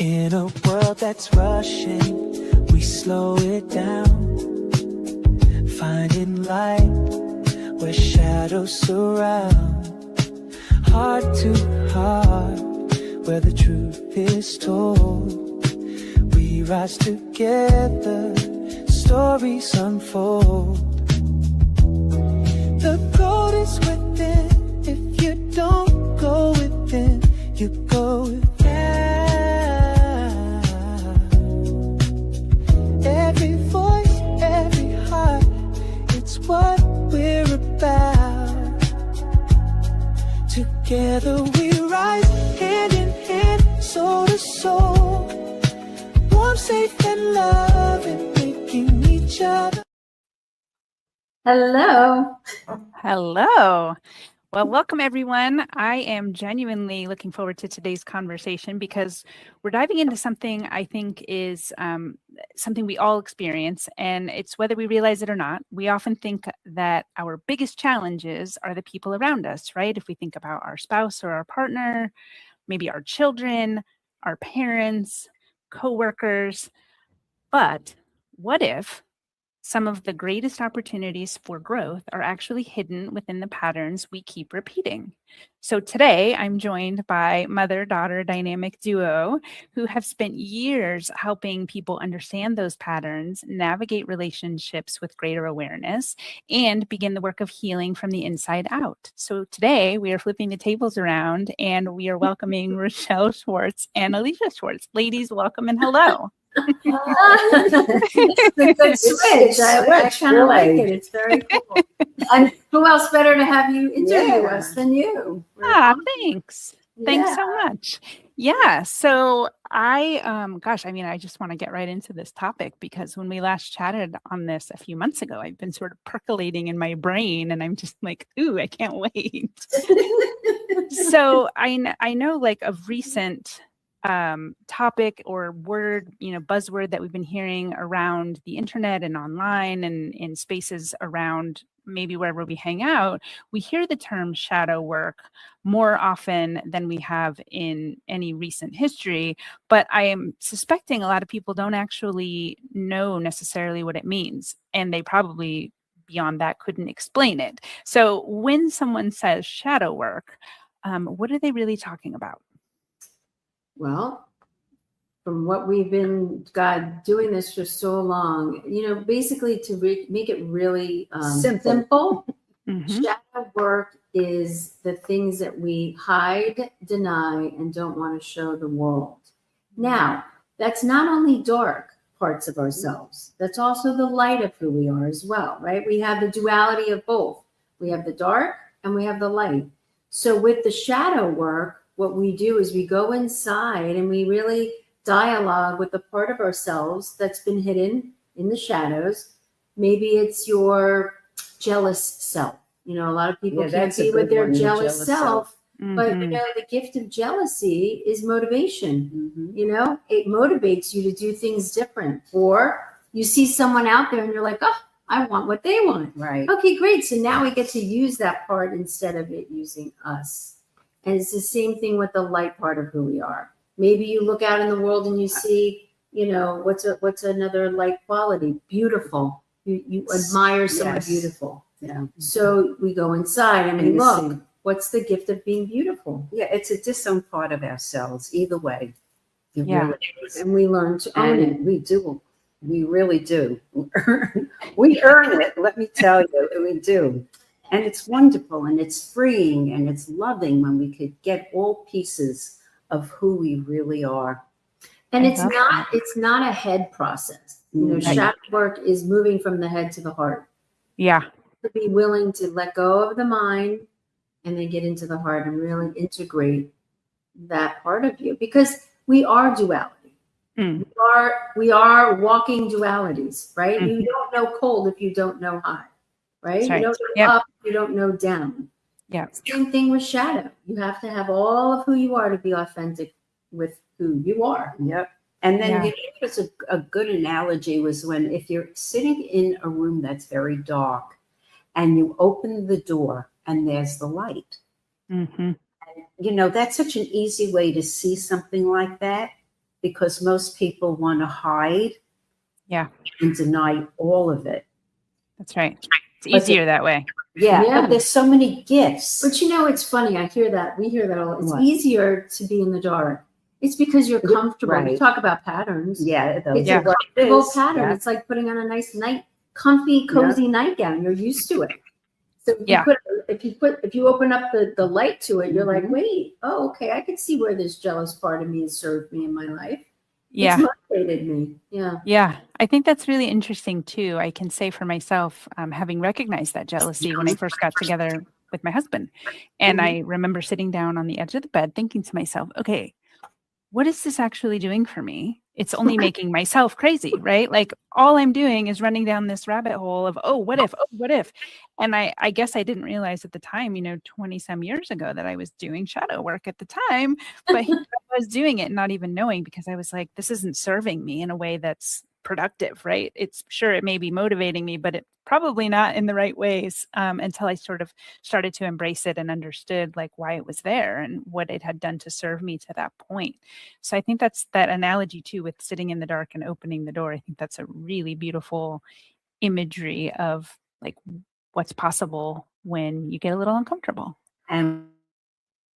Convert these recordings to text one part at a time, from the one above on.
In a world that's rushing, we slow it down, finding light where shadows surround. Heart to heart, where the truth is told. We rise together, stories unfold. The gold is within. If you don't go within, you go without. Every voice, every heart, it's what we're about. Together we rise, hand in hand, soul to soul. Warm, safe and loving, making each other. Hello. Hello. Well, welcome everyone. I am genuinely looking forward to today's conversation because we're diving into something I think is something we all experience, and it's whether we realize it or not. We often think that our biggest challenges are the people around us, right? If we think about our spouse or our partner, maybe our children, our parents, coworkers. But what if some of the greatest opportunities for growth are actually hidden within the patterns we keep repeating? So today I'm joined by mother-daughter dynamic duo who have spent years helping people understand those patterns, navigate relationships with greater awareness, and begin the work of healing from the inside out. So today we are flipping the tables around and we are welcoming Rochelle Schwartz and Alicia Schwartz. Ladies, welcome and hello. It's a good switch. I kind of like it. It's very cool. And who else better to have you interview us than you? Thanks. Thanks so much. Yeah. So I just want to get right into this topic because when we last chatted on this a few months ago, I've been sort of percolating in my brain and I'm just like, ooh, I can't wait. So I know like of recent topic or word, buzzword that we've been hearing around the internet and online and in spaces around maybe wherever we hang out, we hear the term shadow work more often than we have in any recent history. But I am suspecting a lot of people don't actually know necessarily what it means. And they probably beyond that couldn't explain it. So when someone says shadow work, what are they really talking about? Well, from what we've been doing this for so long, basically to make it really simple, shadow work is the things that we hide, deny, and don't want to show the world. Now, that's not only dark parts of ourselves, that's also the light of who we are as well, right? We have the duality of both. We have the dark and we have the light. So with the shadow work, what we do is we go inside and we really dialogue with the part of ourselves that's been hidden in the shadows. Maybe it's your jealous self. A lot of people can't be with their jealous self. But the gift of jealousy is motivation. It motivates you to do things different. Or you see someone out there and you're like, oh, I want what they want. Right. Okay, great. So now we get to use that part instead of it using us. And it's the same thing with the light part of who we are. Maybe you look out in the world and you see, what's another light quality? Beautiful. You admire someone beautiful. Yeah. So we go inside and we look. What's the gift of being beautiful? Yeah, it's a disowned part of ourselves. Either way. Yeah. And we learn to own it. We do. We really do. We earn it, let me tell you. We do. And it's wonderful and it's freeing and it's loving when we could get all pieces of who we really are. And it's not a head process. Shadow work is moving from the head to the heart. Yeah. To be willing to let go of the mind and then get into the heart and really integrate that part of you, because we are duality. We are walking dualities, right? You don't know cold if you don't know hot. Right? You don't know up, you don't know down. Yeah. Same thing with shadow. You have to have all of who you are to be authentic with who you are. Yep. And then a good analogy was if you're sitting in a room that's very dark and you open the door and there's the light. Mm-hmm. And, that's such an easy way to see something like that. because most people want to hide Yeah, and deny all of it. that's right. It's But easier that way. Yeah, Yeah. but there's so many gifts. But it's funny. I hear that. We hear that all. It's What? easier to be in the dark. It's because you're comfortable. We Right. talk about patterns. Yeah, those It's Yeah. a comfortable is. pattern. Yeah. It's like putting on a nice comfy, cozy nightgown. You're used to it. So Yeah. if you open up the light to it, you're like, Mhm. wait, oh, okay, I can see where this jealous part of me has served me in my life. Yeah. It's motivated me. Yeah. Yeah, I think that's really interesting too. I can say for myself, having recognized that jealousy when I first got together with my husband. And I remember sitting down on the edge of the bed thinking to myself, okay, what is this actually doing for me? It's only making myself crazy, right? Like all I'm doing is running down this rabbit hole of, oh, what if? Oh, what if? And I guess I didn't realize at the time, 20 some years ago that I was doing shadow work at the time, but here I was doing it and not even knowing because I was like, this isn't serving me in a way that's productive, right? It's sure it may be motivating me, but it probably not in the right ways until I sort of started to embrace it and understood like why it was there and what it had done to serve me to that point. So I think that's that analogy too with sitting in the dark and opening the door. I think that's a really beautiful imagery of like what's possible when you get a little uncomfortable. And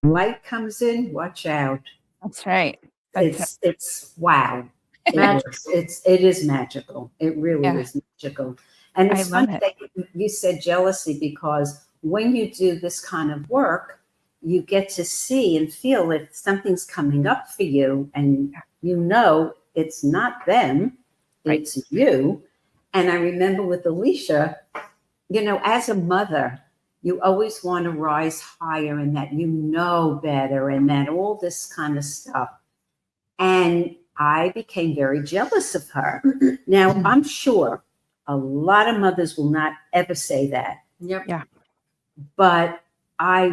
light comes in, watch out. That's right. It's wow. It is magical. It really Yeah. is magical. And it's I love funny it. that you said jealousy because when you do this kind of work, you get to see and feel if something's coming up for you and it's not them, Right. it's you. And I remember with Alicia, as a mother, you always want to rise higher and that better and that all this kind of stuff. And I became very jealous of her. Now, I'm sure a lot of mothers will not ever say that. Yep. Yeah. But I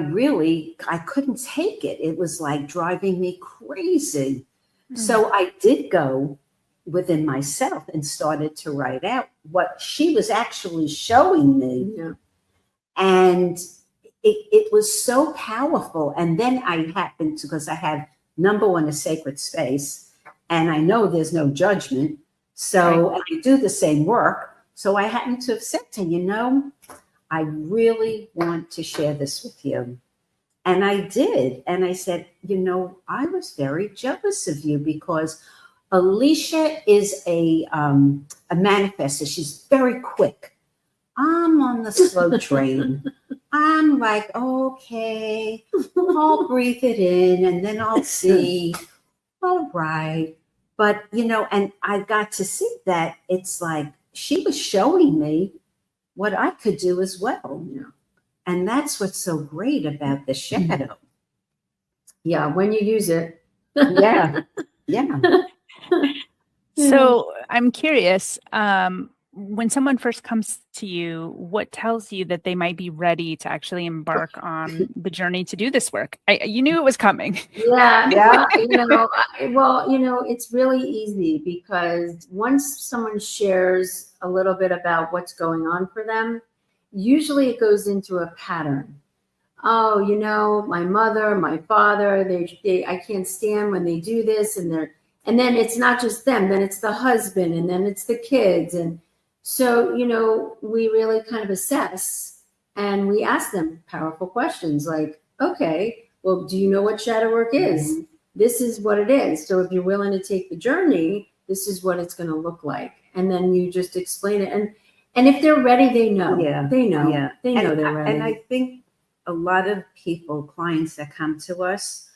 couldn't take it. It was like driving me crazy. So I did go within myself and started to write out what she was actually showing me. Yeah. And it was so powerful. And then I happened to, because I have number one, a sacred space, and I know there's no judgment. So and I do the same work. So I happened to have said to her, I really want to share this with you. And I did. And I said, I was very jealous of you because Alicia is a manifester. She's very quick. I'm on the slow train. I'm like, okay, I'll breathe it in and then I'll see. All right. But, and I got to see that it's like she was showing me what I could do as well. And that's what's so great about the shadow. Yeah. When you use it. Yeah. Yeah. So I'm curious, when someone first comes to you, what tells you that they might be ready to actually embark on the journey to do this work? You knew it was coming. Yeah. It's really easy because once someone shares a little bit about what's going on for them, usually it goes into a pattern. Oh, my mother, my father, I can't stand when they do this, and then it's not just them, then it's the husband, and then it's the kids. And so, we really kind of assess and we ask them powerful questions like, okay, well, do you know what shadow work is? Mm-hmm. This is what it is. So if you're willing to take the journey, this is what it's going to look like. And then you just explain it. And if they're ready, they know. Yeah. They know. Yeah. They know they're ready. And I think a lot of clients that come to us,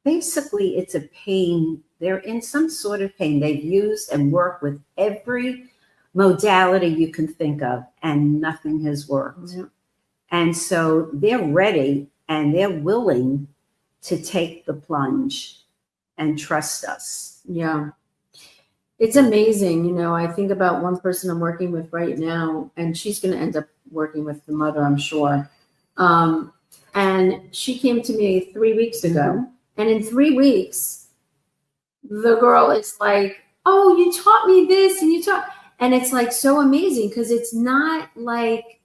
basically it's a pain. They're in some sort of pain. They've used and worked with every modality you can think of, and nothing has worked. Yeah. And so they're ready and they're willing to take the plunge and trust us. Yeah. It's amazing. I think about one person I'm working with right now, and she's going to end up working with the mother, I'm sure. And she came to me 3 weeks ago. Mm-hmm. And in 3 weeks, the girl is like, oh, you taught me this and it's like so amazing because it's not like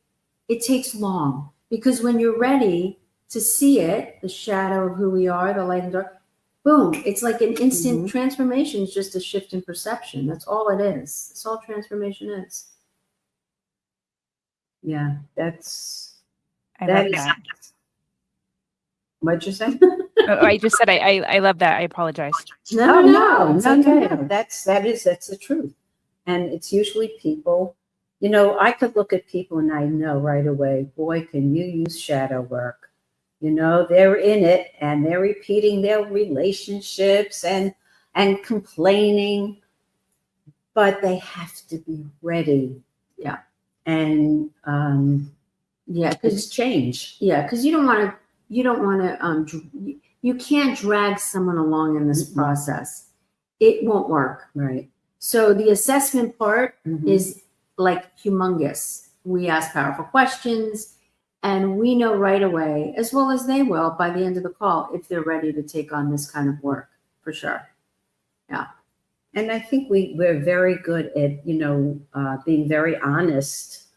it takes long, because when you're ready to see it, the shadow of who we are, the light and dark, boom. It's like an instant transformation. It's just a shift in perception. That's all it is. That's all transformation is. Yeah, that's, I that love is, that. what'd you say? Oh, I just said I love that. I apologize. No, it's okay. That's the truth. And it's usually people, you know, I could look at people and I know right away, boy, can you use shadow work? You know, they're in it and they're repeating their relationships and complaining, but they have to be ready. Yeah. And Yeah, it's because change. you don't want to. You can't drag someone along in this process. It won't work. Right. So the assessment part Mhm. is like humongous. We ask powerful questions, and we know right away, as well as they will by the end of the call, if they're ready to take on this kind of work, for sure. And I think we're very good at, you know, being very honest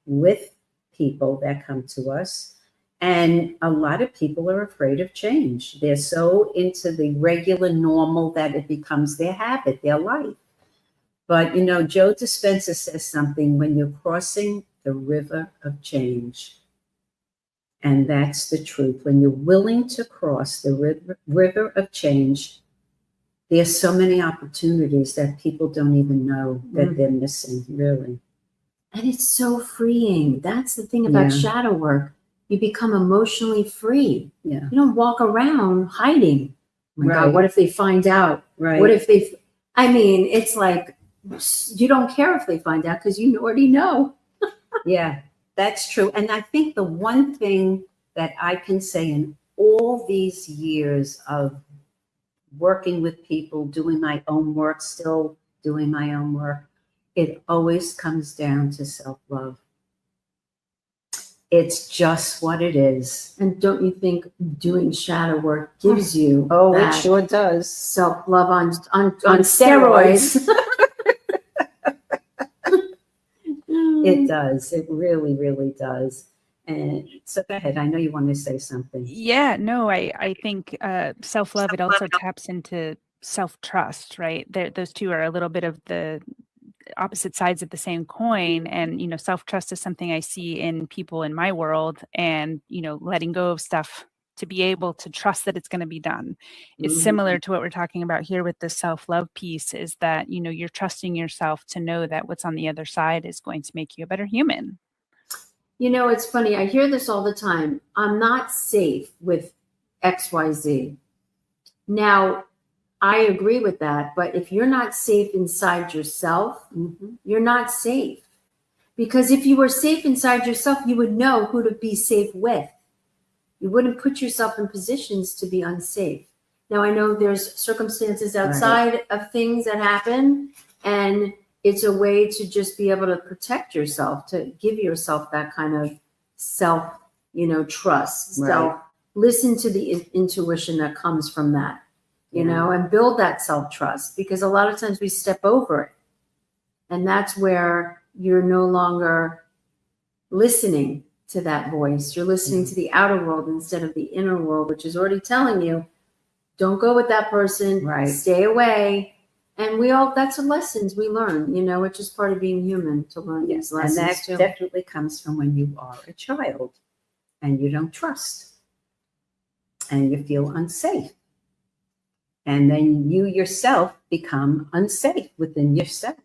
with people that come to us. And a lot of people are afraid of change. They're so into the regular normal that it becomes their habit, their life. But, you know, Joe Dispenza says something, when you're crossing the river of change. And that's the truth. When you're willing to cross the river of change, there's so many opportunities that people don't even know that they're missing, really. And it's so freeing. That's the thing about shadow work. You become emotionally free. Yeah. You don't walk around hiding. Oh my Right. God, what if they find out? Right. What if they, I mean, it's like, you don't care if they find out because you already know. Yeah, that's true. And I think the one thing that I can say in all these years of working with people, doing my own work, still doing my own work, it always comes down to self-love. It's just what it is. And don't you think doing shadow work gives you Oh, it that sure does. self-love on steroids? It does. It really, really does. And so go ahead. I know you want to say something. Yeah, no, I think self-love, it also taps into self-trust, right? Those two are a little bit of the opposite sides of the same coin. And, you know, self-trust is something I see in people in my world, and, you know, letting go of stuff to be able to trust that it's going to be done. It's similar to what we're talking about here with the self-love piece, is that, you know, you're trusting yourself to know that what's on the other side is going to make you a better human. You know, it's funny. I hear this all the time. I'm not safe with XYZ. Now, I agree with that. But if you're not safe inside yourself, you're not safe. Because if you were safe inside yourself, you would know who to be safe with. You wouldn't put yourself in positions to be unsafe. Now, I know there's circumstances outside of things that happen, and it's a way to just be able to protect yourself, to give yourself that kind of self, you know, trust, self, listen to the intuition that comes from that, you know, and build that self-trust, because a lot of times we step over it. And that's where you're no longer listening to that voice. You're listening to the outer world instead of the inner world, which is already telling you, don't go with that person, stay away. And that's the lessons we learn, you know, which is part of being human, to learn these lessons. And that definitely comes from when you are a child and you don't trust and you feel unsafe. And then you yourself become unsafe within yourself.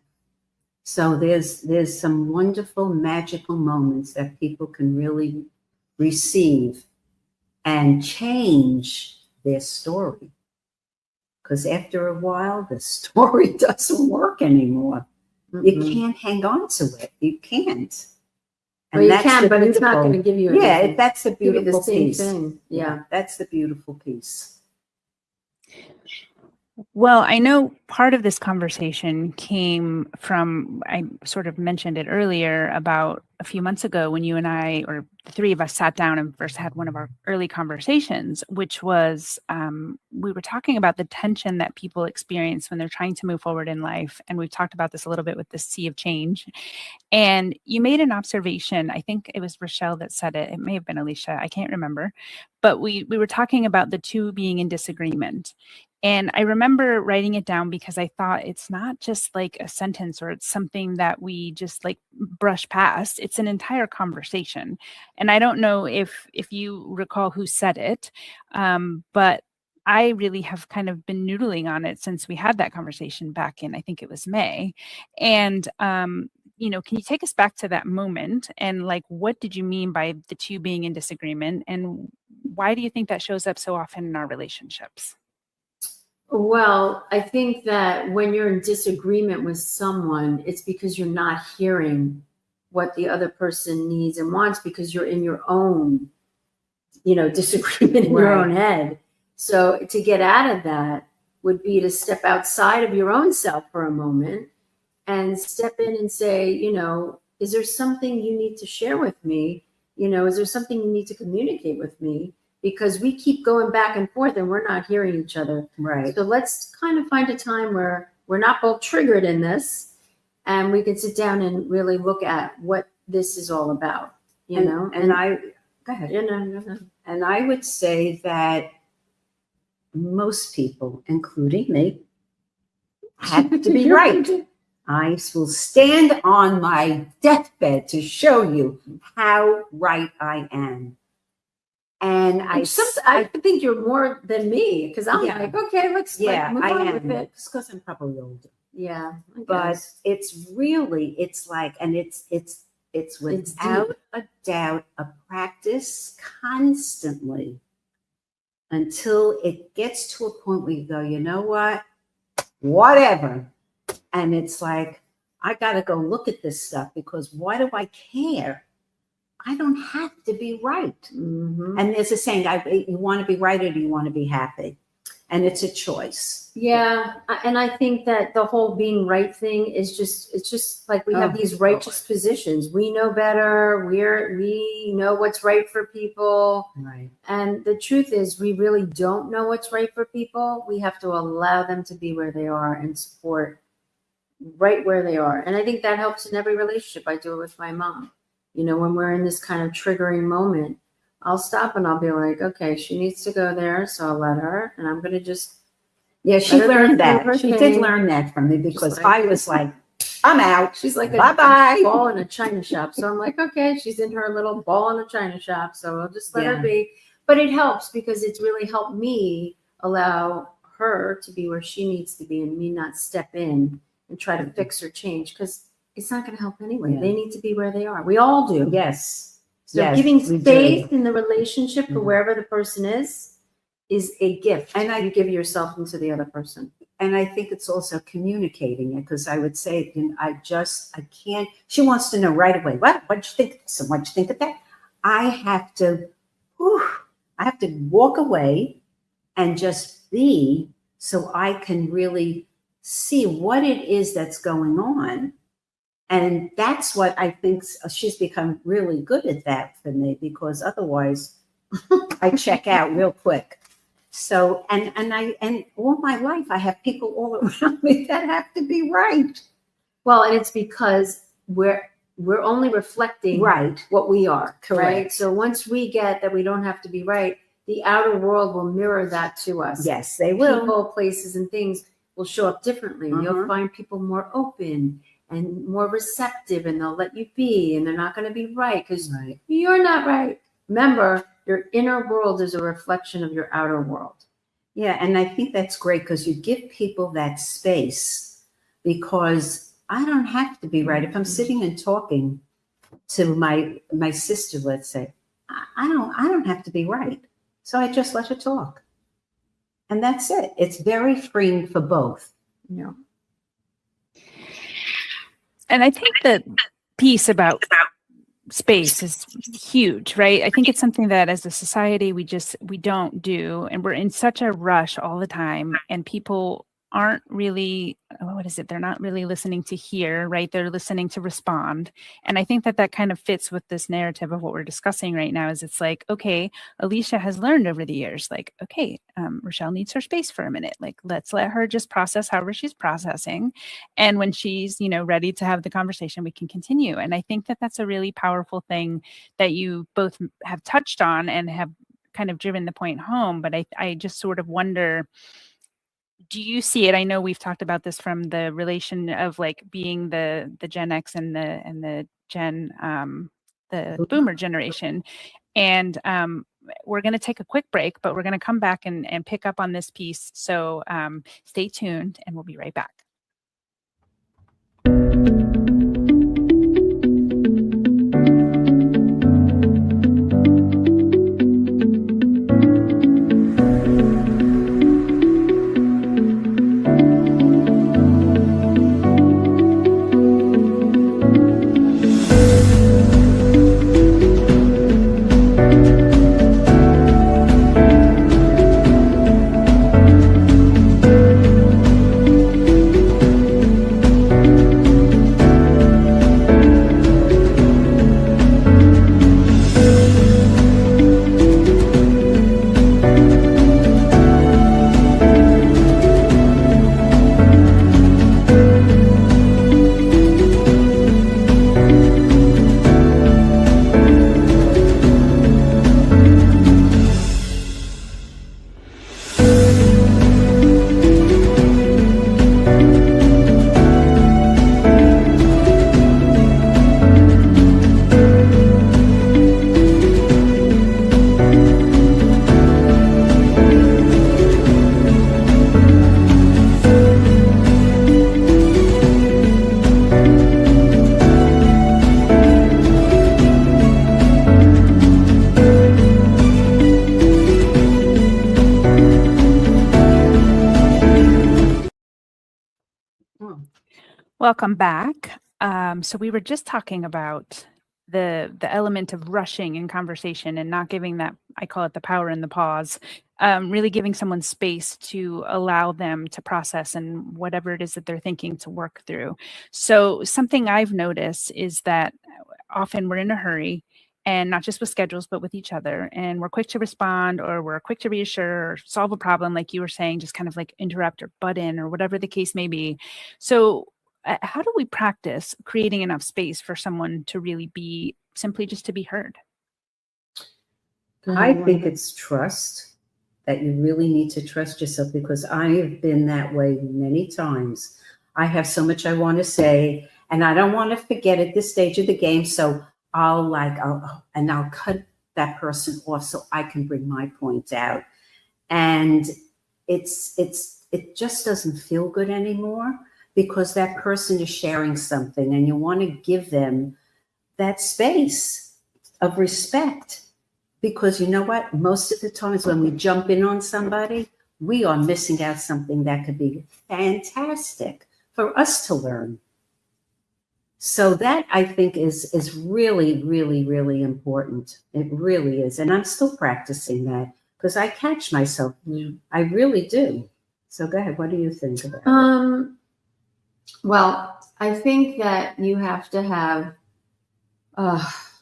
So there's some wonderful, magical moments that people can really receive and change their story. Because after a while, the story doesn't work anymore. You can't hang on to it. You can't. And well, you can, but it's not going to give you anything. Yeah, that's the beautiful piece. Thing. Yeah, that's the beautiful piece. Well, I know part of this conversation came from, I sort of mentioned it earlier, about a few months ago when you and I, or the three of us, sat down and first had one of our early conversations, which was we were talking about the tension that people experience when they're trying to move forward in life. And we've talked about this a little bit with the sea of change. And you made an observation. I think it was Rochelle that said it. It may have been Alicia. I can't remember. But we were talking about the two being in disagreement. And I remember writing it down because I thought it's not just like a sentence or it's something that we just like brush past. It's an entire conversation. And I don't know if you recall who said it, but I really have kind of been noodling on it since we had that conversation back in, I think it was May. And can you take us back to that moment and like, what did you mean by the two being in disagreement? And why do you think that shows up so often in our relationships? Well, I think that when you're in disagreement with someone, it's because you're not hearing what the other person needs and wants because you're in your own, disagreement in your own head. So to get out of that would be to step outside of your own self for a moment and step in and say, is there something you need to share with me? Is there something you need to communicate with me? Because we keep going back and forth and we're not hearing each other. Right. So let's kind of find a time where we're not both triggered in this and we can sit down and really look at what this is all about, go ahead. No. And I would say that most people, including me, have to be right. I will stand on my deathbed to show you how right I am. And I think you're more than me because I'm like, okay, let's move on with it. It's because I'm probably older. Yeah, but it's like, and it's without a doubt a practice constantly until it gets to a point where you go, you know what, whatever. And it's like, I got to go look at this stuff because why do I care? I don't have to be right. Mm-hmm. And there's a saying, you want to be right or do you want to be happy? And it's a choice. Yeah. And I think that the whole being right thing is it's just like we have these righteous positions. We know better. We know what's right for people. Right. And the truth is we really don't know what's right for people. We have to allow them to be where they are and support right where they are. And I think that helps in every relationship. I do it with my mom. When we're in this kind of triggering moment, I'll stop and I'll be like, okay, she needs to go there. So I'll let her. And I'm going to just. Yeah, she learned that. She did learn that from me because I was like, I'm out. She's like bye-bye. A ball in a china shop. So I'm like, okay, she's in her little ball in a china shop. So I'll just let her be. But it helps because it's really helped me allow her to be where she needs to be and me not step in and try to fix or change because it's not going to help anyway. They need to be where they are. We all do. Yes. So giving space in the relationship for wherever the person is a gift. And you give yourself into the other person. And I think it's also communicating it because I would say, I can't. She wants to know right away. What'd you think of this? And what'd you think of that? I have to walk away and just be so I can really see what it is that's going on. And that's what I think she's become really good at that for me because otherwise I check out real quick. So, and all my life I have people all around me that have to be right. Well, and it's because we're only reflecting what we are. Correct. Right. So once we get that we don't have to be right, the outer world will mirror that to us. Yes, they will. People, places, and things will show up differently. You'll find people more open and more receptive, and they'll let you be, and they're not going to be right because you're not right. Remember, your inner world is a reflection of your outer world. Yeah, and I think that's great because you give people that space because I don't have to be right. If I'm sitting and talking to my sister, let's say, I don't have to be right. So I just let her talk. And that's it. It's very freeing for both. Yeah. And I think the piece about space is huge, right? I think it's something that as a society, we don't do. And we're in such a rush all the time. And people aren't really, they're not really listening to hear, right? They're listening to respond. And I think that kind of fits with this narrative of what we're discussing right now is it's like, okay, Alicia has learned over the years, like, okay, Rochelle needs her space for a minute. Like, let's let her just process however she's processing. And when she's, ready to have the conversation, we can continue. And I think that that's a really powerful thing that you both have touched on and have kind of driven the point home. But I just sort of wonder, do you see it? I know we've talked about this from the relation of like being the Gen X and the Gen the Boomer generation, and we're going to take a quick break, but we're going to come back and pick up on this piece. So stay tuned, and we'll be right back. Welcome back. So we were just talking about the element of rushing in conversation and not giving that, I call it the power in the pause, really giving someone space to allow them to process and whatever it is that they're thinking to work through. So something I've noticed is that often we're in a hurry, and not just with schedules, but with each other. And we're quick to respond, or we're quick to reassure, or solve a problem, like you were saying, just kind of like interrupt or butt in, or whatever the case may be. So how do we practice creating enough space for someone to really be simply just to be heard? I think it's trust, that you really need to trust yourself, because I have been that way many times. I have so much I want to say, and I don't want to forget at this stage of the game. So I'll cut that person off so I can bring my point out. And it just doesn't feel good anymore, because that person is sharing something and you want to give them that space of respect. Because you know what? Most of the times when we jump in on somebody, we are missing out something that could be fantastic for us to learn. So that, I think, is really, really, really important. It really is. And I'm still practicing that, because I catch myself. I really do. So go ahead. What do you think about it? Well, I think that you have to have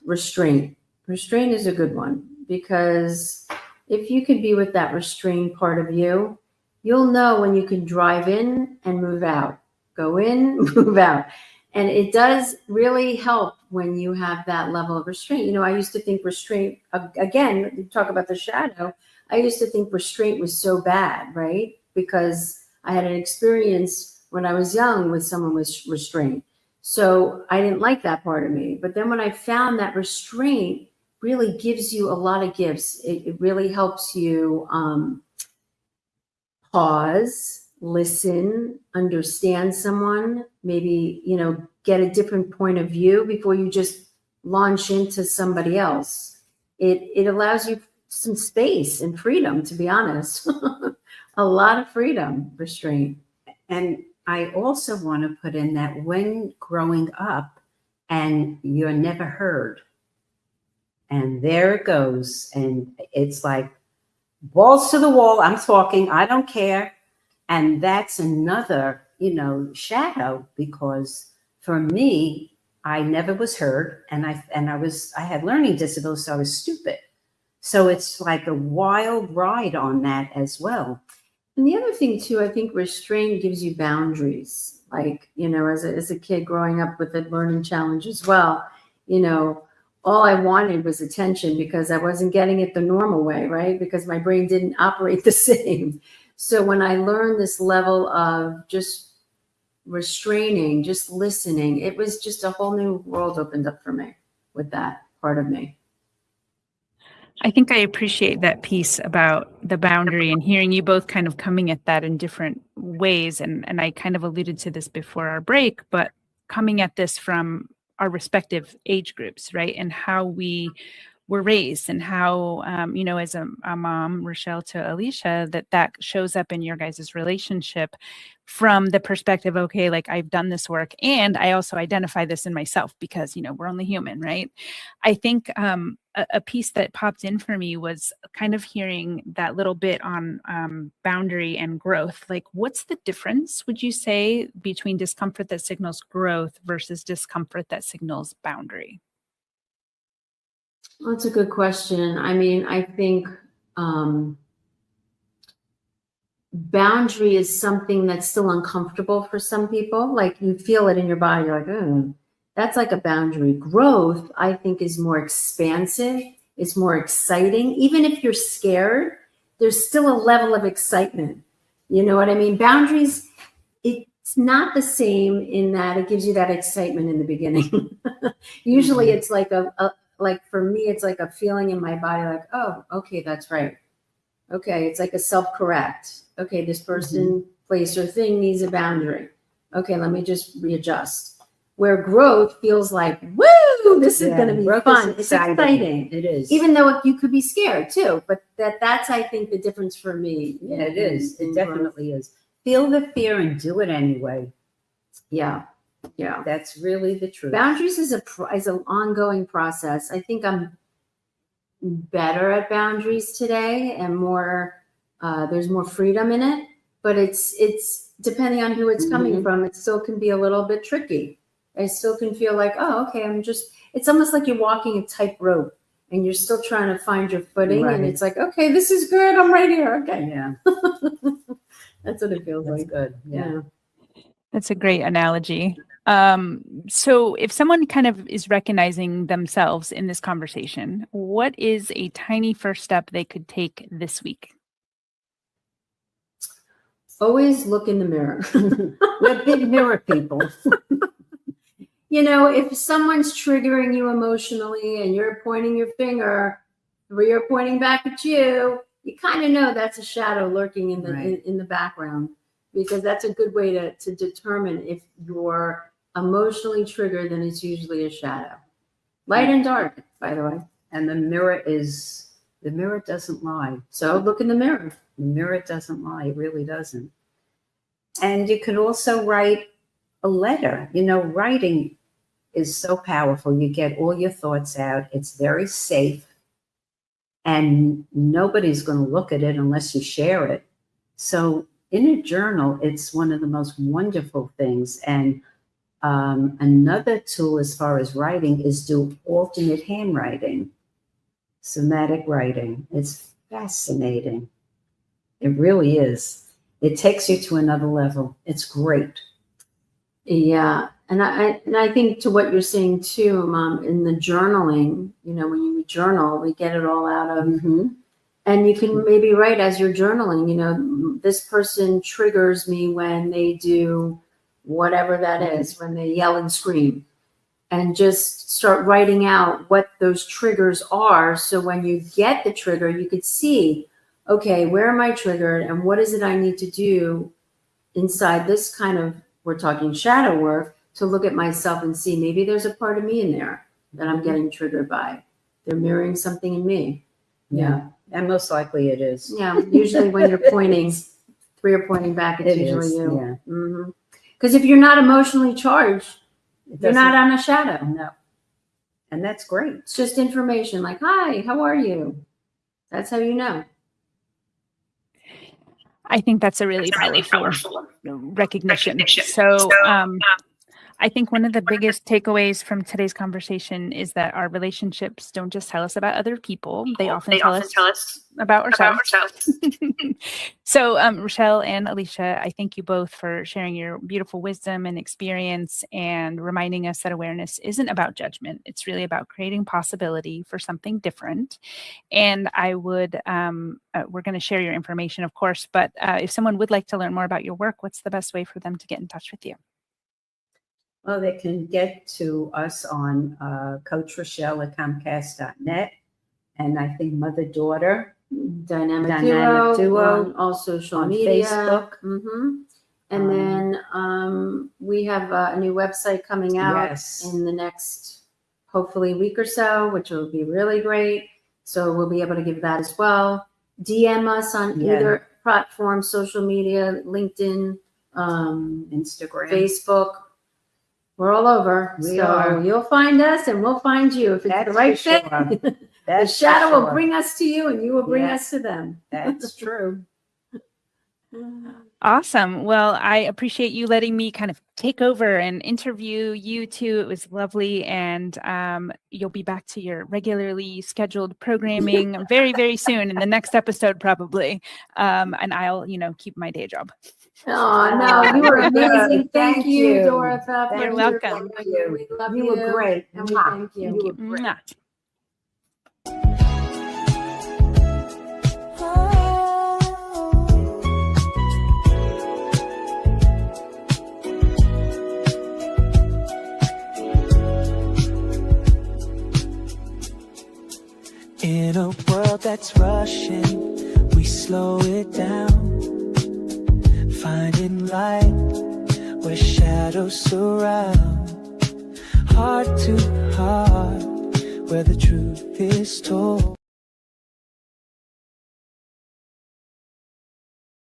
restraint. Restraint is a good one, because if you could be with that restrained part of you, you'll know when you can drive in and move out, go in, move out. And it does really help when you have that level of restraint. You know, I used to think restraint, again, you talk about the shadow, I used to think restraint was so bad, right? Because I had an experience when I was young with someone with restraint. So I didn't like that part of me. But then when I found that restraint really gives you a lot of gifts, it really helps you pause, listen, understand someone, maybe, you know, get a different point of view before you just launch into somebody else. It allows you some space and freedom, to be honest. A lot of freedom, restraint. And I also want to put in that when growing up and you're never heard, and there it goes, and it's like balls to the wall, I'm talking, I don't care. And that's another, you know, shadow, because for me, I never was heard, and I had learning disabilities, so I was stupid. So it's like a wild ride on that as well. And the other thing too, I think restraint gives you boundaries. Like, you know, as a kid growing up with a learning challenge as well, you know, all I wanted was attention, because I wasn't getting it the normal way, right? Because my brain didn't operate the same. So when I learned this level of just restraining, just listening, it was just a whole new world opened up for me with that part of me. I think I appreciate that piece about the boundary and hearing you both kind of coming at that in different ways. And I kind of alluded to this before our break, but coming at this from our respective age groups, right? And how we were raised and how, as a mom, Rochelle to Alicia, that shows up in your guys' relationship from the perspective, okay, like I've done this work and I also identify this in myself because, we're only human, right? I think a piece that popped in for me was kind of hearing that little bit on boundary and growth. Like, what's the difference, would you say, between discomfort that signals growth versus discomfort that signals boundary? Well, that's a good question. I mean, I think boundary is something that's still uncomfortable for some people. Like you feel it in your body, you're like, oh, that's like a boundary. Growth, I think, is more expansive. It's more exciting. Even if you're scared, there's still a level of excitement. You know what I mean? Boundaries, it's not the same in that it gives you that excitement in the beginning. Usually it's like like for me, it's like a feeling in my body, like, oh, okay, that's right. Okay, it's like a self-correct. Okay, this person, place, or thing needs a boundary. Okay, let me just readjust. Where growth feels like, woo, this is going to be fun. It's exciting. It is. Even though you could be scared too, but that's, I think, the difference for me. Yeah, it is. It definitely is. Feel the fear and do it anyway. Yeah. Yeah. That's really the truth. Boundaries is an ongoing process. I think I'm better at boundaries today and more, there's more freedom in it, but it's depending on who it's coming from, it still can be a little bit tricky. I still can feel like, oh, okay, it's almost like you're walking a tightrope and you're still trying to find your footing. Right. And it's like, okay, this is good. I'm right here. Okay. Yeah. That's what it feels That's like. good. Yeah. That's a great analogy. So if someone kind of is recognizing themselves in this conversation, what is a tiny first step they could take this week? Always look in the mirror. We're big mirror people. If someone's triggering you emotionally and you're pointing your finger or you're pointing back at you, you kind of know that's a shadow lurking in the in the background, because that's a good way to determine if you're emotionally triggered. Then it's usually a shadow, light and dark, by the way. And the mirror doesn't lie. So look in the mirror. The mirror doesn't lie. It really doesn't. And you can also write a letter. Writing is so powerful. You get all your thoughts out. It's very safe. And nobody's going to look at it unless you share it. So in a journal, it's one of the most wonderful things. And another tool as far as writing is do alternate handwriting, somatic writing. It's fascinating. It really is. It takes you to another level. It's great. Yeah. And I think to what you're saying too, Mom, in the journaling, when you journal, we get it all out of, and you can maybe write as you're journaling, this person triggers me when they do whatever that is, when they yell and scream, and just start writing out what those triggers are. So when you get the trigger, you could see, okay, where am I triggered and what is it I need to do inside this kind of, we're talking shadow work, to look at myself and see maybe there's a part of me in there that I'm getting triggered by. They're mirroring something in me. Yeah. And most likely it is. Yeah. Usually when you're pointing, three are pointing back, it's usually you. Yeah. Because if you're not emotionally charged, you're not on a shadow. No. And that's great. It's just information like, hi, how are you? That's how you know. I think that's a really powerful recognition. So I think one of the biggest takeaways from today's conversation is that our relationships don't just tell us about other people. They often tell us about ourselves. So, Rochelle and Alicia, I thank you both for sharing your beautiful wisdom and experience and reminding us that awareness isn't about judgment. It's really about creating possibility for something different. And I would, we're going to share your information, of course, but if someone would like to learn more about your work, what's the best way for them to get in touch with you? Well, they can get to us on Coach Rochelle at Comcast.net. And I think mother-daughter. Dynamic Duo Duo on all social on media. Facebook. And then we have a new website coming out Yes. in the next, hopefully, week or so, which will be really great. So we'll be able to give that as well. DM us on either platform, social media, LinkedIn, Instagram. Facebook. We're all over. We so are. you'll find us and we'll find you if it's That's the right for fit. sure. The That's shadow for will sure. bring us to you and you will bring Yeah. us to them. That's true. Awesome. Well, I appreciate you letting me kind of take over and interview you two. It was lovely. And you'll be back to your regularly scheduled programming very, very soon in the next episode, probably. And I'll, keep my day job. Oh, no, you were amazing. Thank you, you. Dorotha. You're welcome. We love you. You were great. And we Mwah. thank you. Thank you. were great. Mwah. In a world that's rushing, we slow it down, finding light where shadows surround. Heart to heart, where the truth is told.